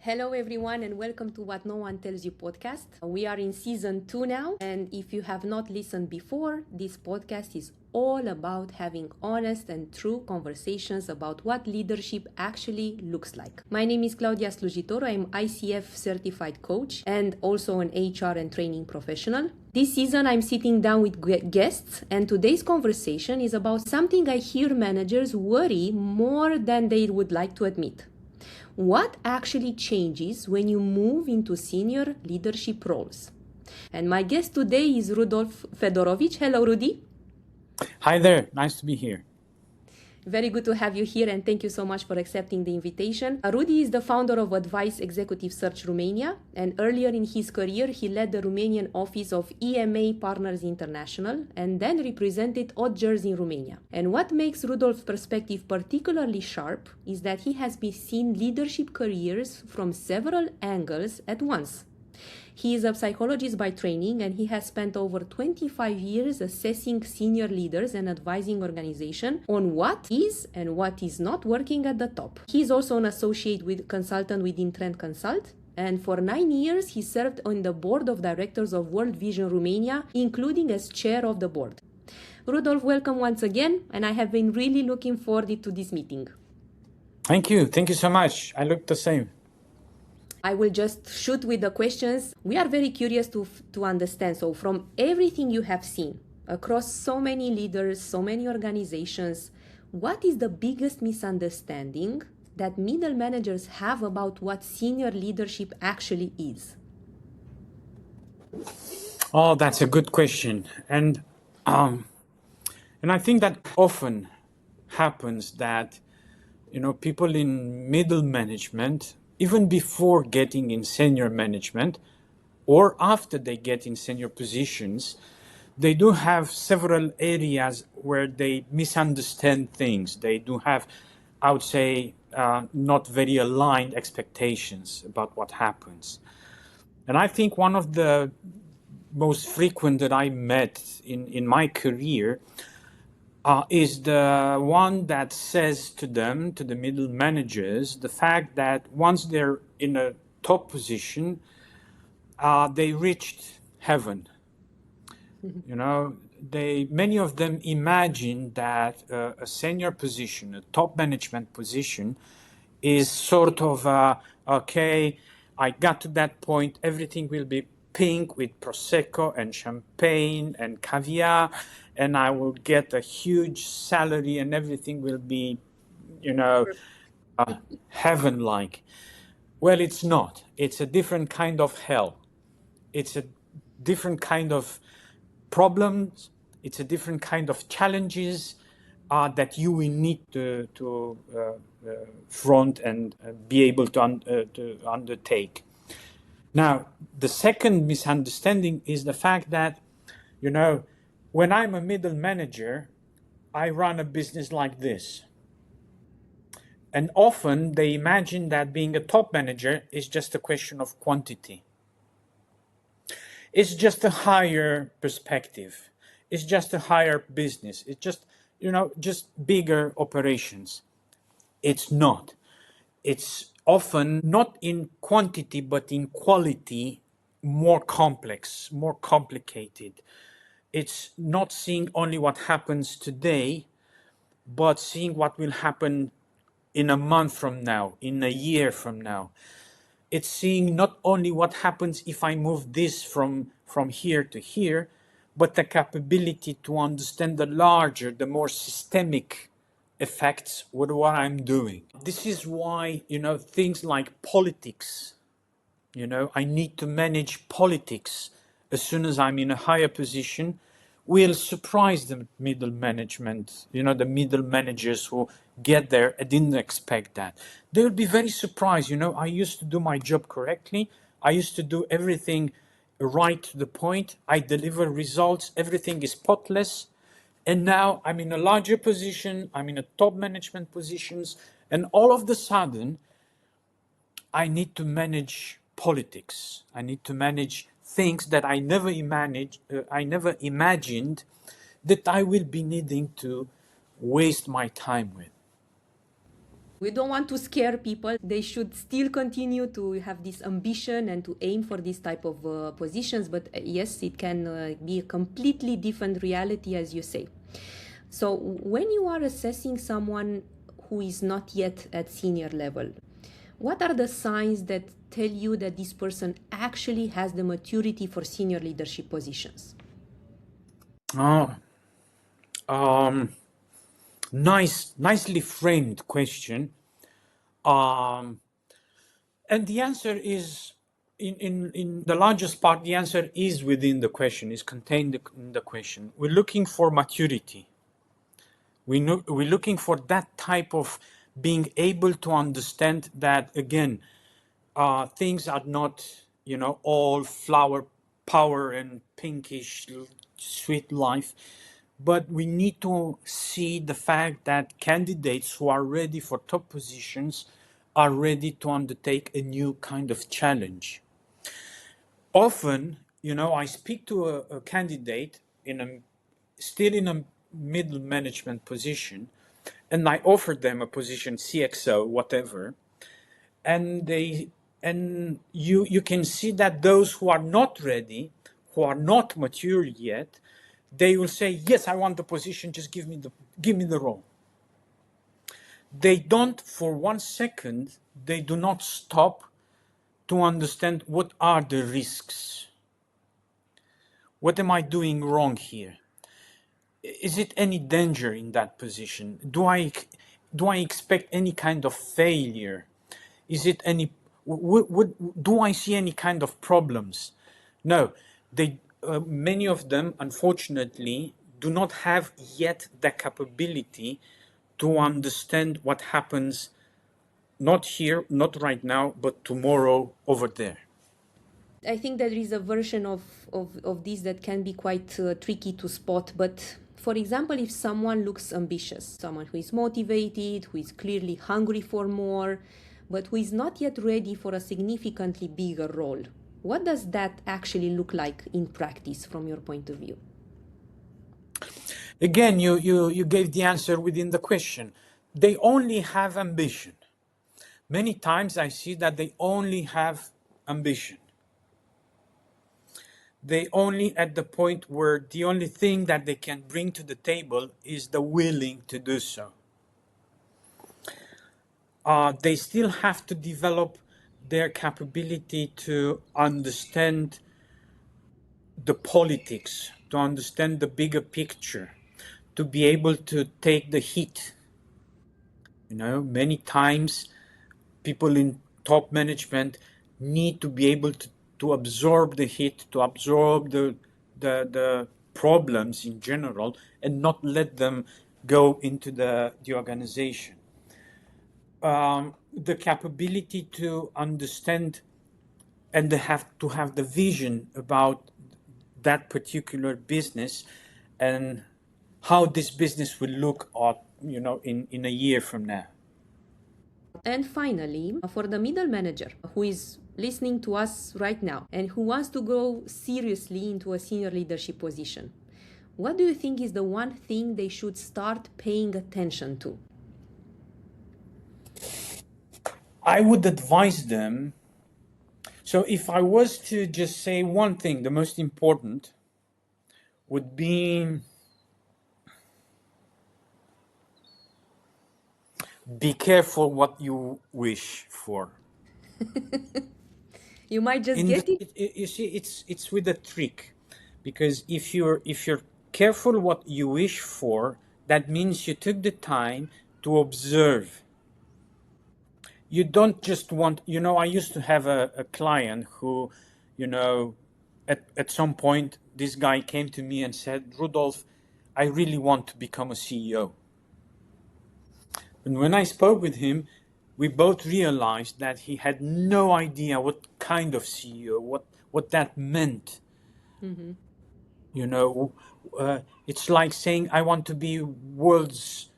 Hello everyone and welcome to What No One Tells You podcast. We are in season 2 now, and if you have not listened before, this podcast is all about having honest and true conversations about what leadership actually looks like. My name is Claudia Slujitoru. I'm ICF certified coach and also an HR and training professional. This season I'm sitting down with guests, and today's conversation is about something I hear managers worry more than they would like to admit. What actually changes when you move into senior leadership roles? And my guest today is Rudolf Fedorovici. Hello, Rudy. Hi there. Nice to be here. Very good to have you here, and thank you so much for accepting the invitation. Rudy is the founder of Advice Executive Search Romania, and earlier in his career, he led the Romanian office of EMA Partners International and then represented Odgers in Romania. And what makes Rudolf's perspective particularly sharp is that he has been seen leadership careers from several angles at once. He is a psychologist by training, and he has spent over 25 years assessing senior leaders and advising organizations on what is and what is not working at the top. He is also an associate consultant within Trend Consult, and for 9 years he served on the board of directors of World Vision Romania, including as chair of the board. Rudolf, welcome once again, and I have been really looking forward to this meeting. Thank you. Thank you so much. I look the same. I will just shoot with the questions. We are very curious to understand. So from everything you have seen across so many leaders, so many organizations, what is the biggest misunderstanding that middle managers have about what senior leadership actually is? Oh, that's a good question. And I think that often happens that, people in middle management, even before getting in senior management or after they get in senior positions, they do have several areas where they misunderstand things. They do have, I would say, not very aligned expectations about what happens. And I think one of the most frequent that I met in my career is the one that says to them, to the middle managers, the fact that once they're in a top position, they reached heaven. Many of them imagine that a senior position, a top management position, is sort of, okay, I got to that point, everything will be pink with Prosecco and champagne and caviar, and I will get a huge salary and everything will be, heaven-like. Well, it's not. It's a different kind of hell. It's a different kind of problems. It's a different kind of challenges that you will need to front and be able to undertake. Now, the second misunderstanding is the fact that, when I'm a middle manager, I run a business like this. And often they imagine that being a top manager is just a question of quantity. It's just a higher perspective. It's just a higher business. It's just, just bigger operations. It's not. It's often not in quantity, but in quality, more complex, more complicated. It's not seeing only what happens today, but seeing what will happen in a month from now, in a year from now. It's seeing not only what happens if I move this from here to here, but the capability to understand the larger, the more systemic effects with what I'm doing. This is why, things like politics, I need to manage politics as soon as I'm in a higher position, will surprise the middle management, the middle managers who get there and didn't expect that. They'll be very surprised. I used to do my job correctly. I used to do everything right to the point. I deliver results. Everything is spotless. And now I'm in a larger position. I'm in a top management positions. And all of the sudden, I need to manage politics. I need to manage things that I never imagined that I will be needing to waste my time with. We don't want to scare people. They should still continue to have this ambition and to aim for this type of positions. But yes, it can be a completely different reality, as you say. So when you are assessing someone who is not yet at senior level, what are the signs that tell you that this person actually has the maturity for senior leadership positions? Oh, nicely framed question. And the answer is, in the largest part, the answer is within the question, is contained in the question. We're looking for maturity. We're looking for that type of being able to understand that, again, things are not, all flower power and pinkish sweet life, but we need to see the fact that candidates who are ready for top positions are ready to undertake a new kind of challenge. Often, I speak to a candidate still in a middle management position, and I offer them a position, CXO, whatever, and you can see that those who are not ready, who are not mature yet, they will say, yes, I want the position, just give me the role. They don't, for 1 second, they do not stop to understand what are the risks. What am I doing wrong here? Is it any danger in that position? Do I expect any kind of failure? Is it any? Do I see any kind of problems? No, many of them, unfortunately, do not have yet the capability to understand what happens, not here, not right now, but tomorrow over there. I think there is a version of this that can be quite tricky to spot. But for example, if someone looks ambitious, someone who is motivated, who is clearly hungry for more, but who is not yet ready for a significantly bigger role, what does that actually look like in practice from your point of view? Again, you gave the answer within the question. They only have ambition. Many times I see that they only have ambition. They only at the point where the only thing that they can bring to the table is the willing to do so. They still have to develop their capability to understand the politics, to understand the bigger picture, to be able to take the heat. Many times people in top management need to be able to absorb the heat, to absorb the problems in general, and not let them go into the organization. The capability to understand and to have the vision about that particular business and how this business will look in a year from now. And finally, for the middle manager who is listening to us right now and who wants to go seriously into a senior leadership position, what do you think is the one thing they should start paying attention to? I would advise them. So if I was to just say one thing, the most important would be careful what you wish for. You might just get it. You see, it's with a trick, because if you're careful what you wish for, that means you took the time to observe. You don't just want, I used to have a client who, at some point, this guy came to me and said, Rudolf, I really want to become a CEO. And when I spoke with him, we both realized that he had no idea what kind of CEO, what that meant. Mm-hmm. It's like saying, I want to be world's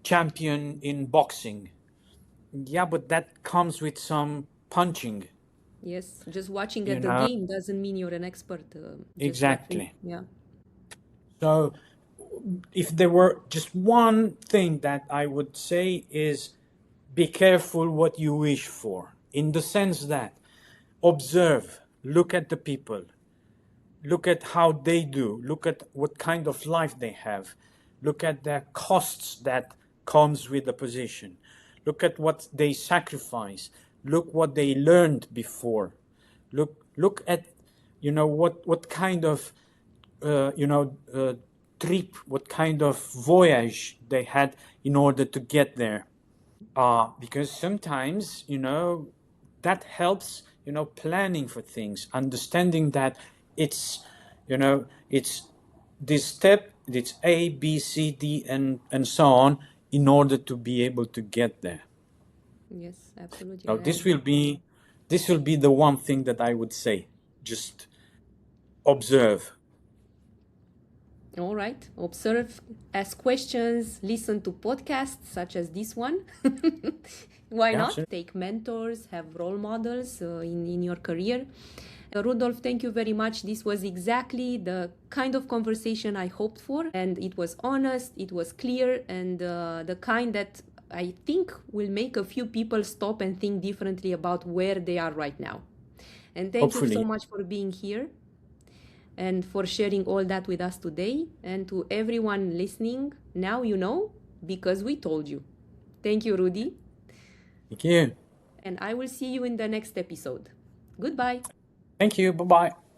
champion in boxing. Yeah, but that comes with some punching. Yes, just watching at the game doesn't mean you're an expert. Exactly. Yeah. So if there were just one thing that I would say is be careful what you wish for, in the sense that observe, look at the people, look at how they do, look at what kind of life they have, look at the costs that comes with the position, look at what they sacrifice, look what they learned before, look at what kind of trip, what kind of voyage they had in order to get there. Because sometimes, that helps, planning for things, understanding that it's this step, it's A, B, C, D, and so on, in order to be able to get there. Yes, absolutely. Now, this will be the one thing that I would say. Just observe. All right. Observe, ask questions, listen to podcasts such as this one. Why not? Absolutely. Take mentors, have role models in your career. Rudolf, thank you very much. This was exactly the kind of conversation I hoped for. And it was honest, it was clear, and the kind that I think will make a few people stop and think differently about where they are right now. And thank you so much for being here and for sharing all that with us today. And to everyone listening, now you know, because we told you. Thank you, Rudy. Thank you. And I will see you in the next episode. Goodbye. Thank you. Bye-bye.